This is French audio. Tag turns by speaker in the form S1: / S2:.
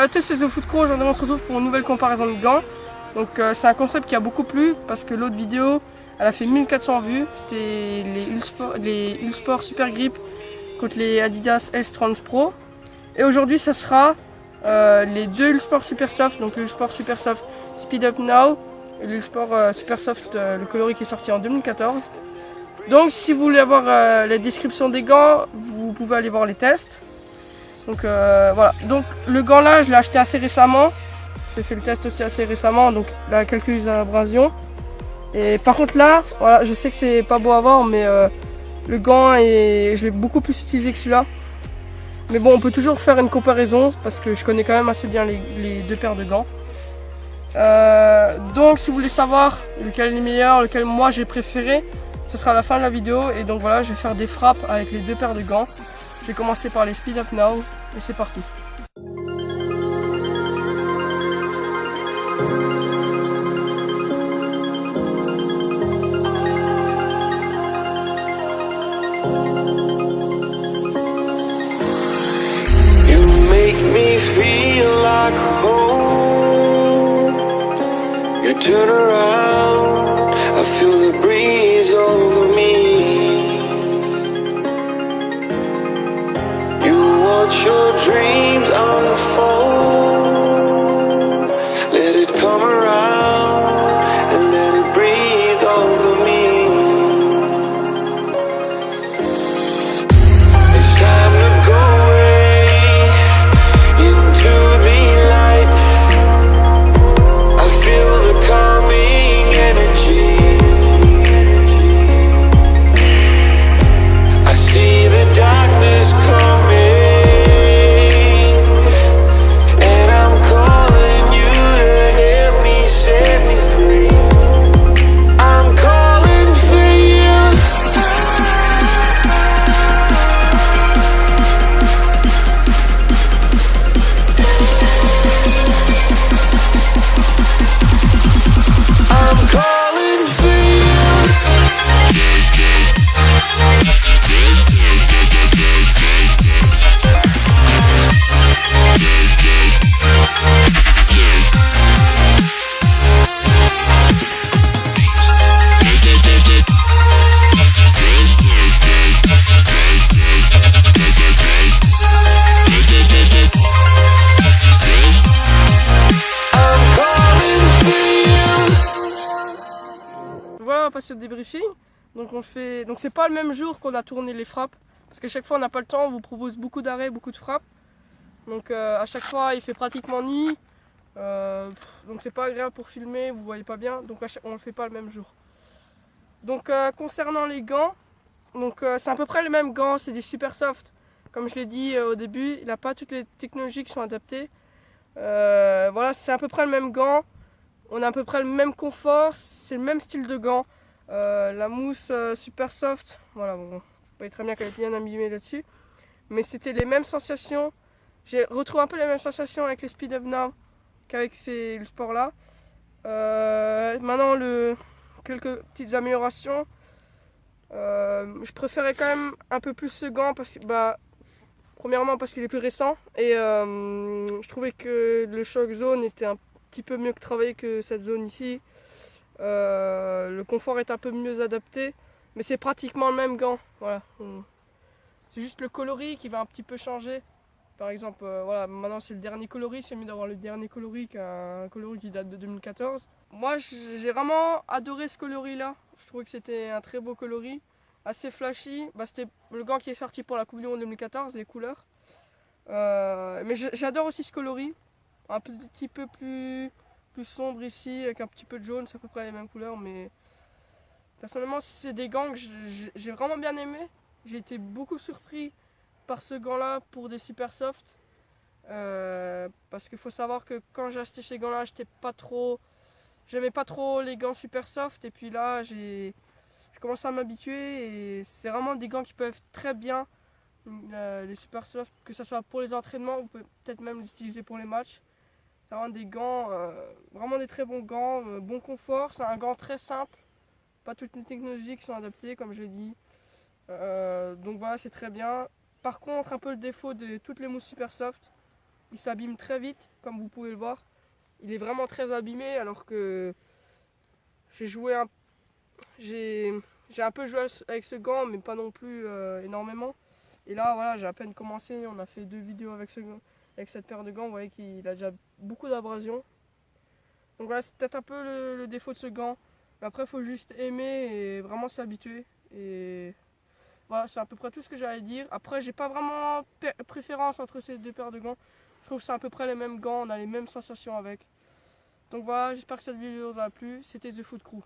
S1: Salut à tous, c'est TheFootCro. Aujourd'hui on se retrouve pour une nouvelle comparaison de gants. Donc c'est un concept qui a beaucoup plu parce que l'autre vidéo elle a fait 1400 vues. C'était les Uhlsport Super Grip contre les Adidas S30 Pro. Et aujourd'hui ça sera les deux Uhlsport Super Soft, donc le Uhlsport Super Soft Speed Up Now et le Uhlsport Super Soft, le coloris qui est sorti en 2014. Donc si vous voulez avoir la description des gants, vous pouvez aller voir les tests. Donc voilà, donc le gant là je l'ai acheté assez récemment, j'ai fait le test aussi assez récemment, donc là quelques abrasions. Et par contre là, voilà, je sais que c'est pas beau à voir, mais le gant je l'ai beaucoup plus utilisé que celui-là. Mais bon, on peut toujours faire une comparaison parce que je connais quand même assez bien les deux paires de gants. Donc si vous voulez savoir lequel est le meilleur, lequel moi j'ai préféré, ce sera à la fin de la vidéo. Et donc voilà, je vais faire des frappes avec les deux paires de gants. Je vais commencer par les Speed Up Now et c'est parti.
S2: You make me feel like home. You turn around, I feel the breeze over me. Watch your dreams unfold. Let it come around and let it breathe over me. It's time to go away into the light. I feel the calming energy. I see the darkness coming.
S1: Voilà, on passe au débriefing. Donc c'est pas le même jour qu'on a tourné les frappes parce qu'à chaque fois on n'a pas le temps, on vous propose beaucoup d'arrêts, beaucoup de frappes. Donc à chaque fois il fait pratiquement nuit. Donc c'est pas agréable pour filmer, vous voyez pas bien, donc on le fait pas le même jour. Donc concernant les gants, donc c'est à peu près les mêmes gants, c'est des super soft. Comme je l'ai dit au début, il n'a pas toutes les technologies qui sont adaptées. Voilà, c'est à peu près le même gant. On a à peu près le même confort, c'est le même style de gant. La mousse super soft, voilà, bon, vous voyez très bien qu'elle est bien abîmée là-dessus. Mais c'était les mêmes sensations. J'ai retrouvé un peu les mêmes sensations avec les Speed Up Now qu'avec le sport là. Maintenant, quelques petites améliorations. Je préférais quand même un peu plus ce gant parce que, premièrement parce qu'il est plus récent. Et je trouvais que le Shock Zone était un petit peu mieux que travailler que cette zone ici. Le confort est un peu mieux adapté, mais c'est pratiquement le même gant. Voilà. C'est juste le coloris qui va un petit peu changer. Par exemple, voilà, maintenant c'est le dernier coloris, c'est mieux d'avoir le dernier coloris qu'un coloris qui date de 2014. Moi j'ai vraiment adoré ce coloris là. Je trouvais que c'était un très beau coloris, assez flashy. C'était le gant qui est sorti pour la Coupe du Monde 2014, les couleurs. Mais j'adore aussi ce coloris. Un petit peu plus sombre ici, avec un petit peu de jaune, c'est à peu près les mêmes couleurs, mais personnellement c'est des gants que j'ai vraiment bien aimé. J'ai été beaucoup surpris par ce gant là pour des super soft, parce qu'il faut savoir que quand j'ai acheté ces gants là, j'aimais pas trop les gants super soft, et puis là j'ai commencé à m'habituer, et c'est vraiment des gants qui peuvent très bien, les super soft, que ce soit pour les entraînements ou peut-être même les utiliser pour les matchs. C'est vraiment des gants, vraiment des très bons gants, bon confort. C'est un gant très simple, pas toutes les technologies qui sont adaptées comme je l'ai dit. Donc voilà, c'est très bien. Par contre, un peu le défaut de toutes les mousses super soft, il s'abîme très vite, comme vous pouvez le voir. Il est vraiment très abîmé alors que j'ai un peu joué avec ce gant, mais pas non plus énormément. Et là, voilà, j'ai à peine commencé. On a fait 2 vidéos avec cette paire de gants. Vous voyez qu'il a déjà beaucoup d'abrasion. Donc voilà, c'est peut-être un peu le défaut de ce gant. Mais après, il faut juste aimer et vraiment s'habituer. Et voilà, c'est à peu près tout ce que j'allais dire. Après, j'ai pas vraiment préférence entre ces 2 paires de gants. Je trouve que c'est à peu près les mêmes gants, on a les mêmes sensations avec. Donc voilà, j'espère que cette vidéo vous a plu. C'était The Foot Crew.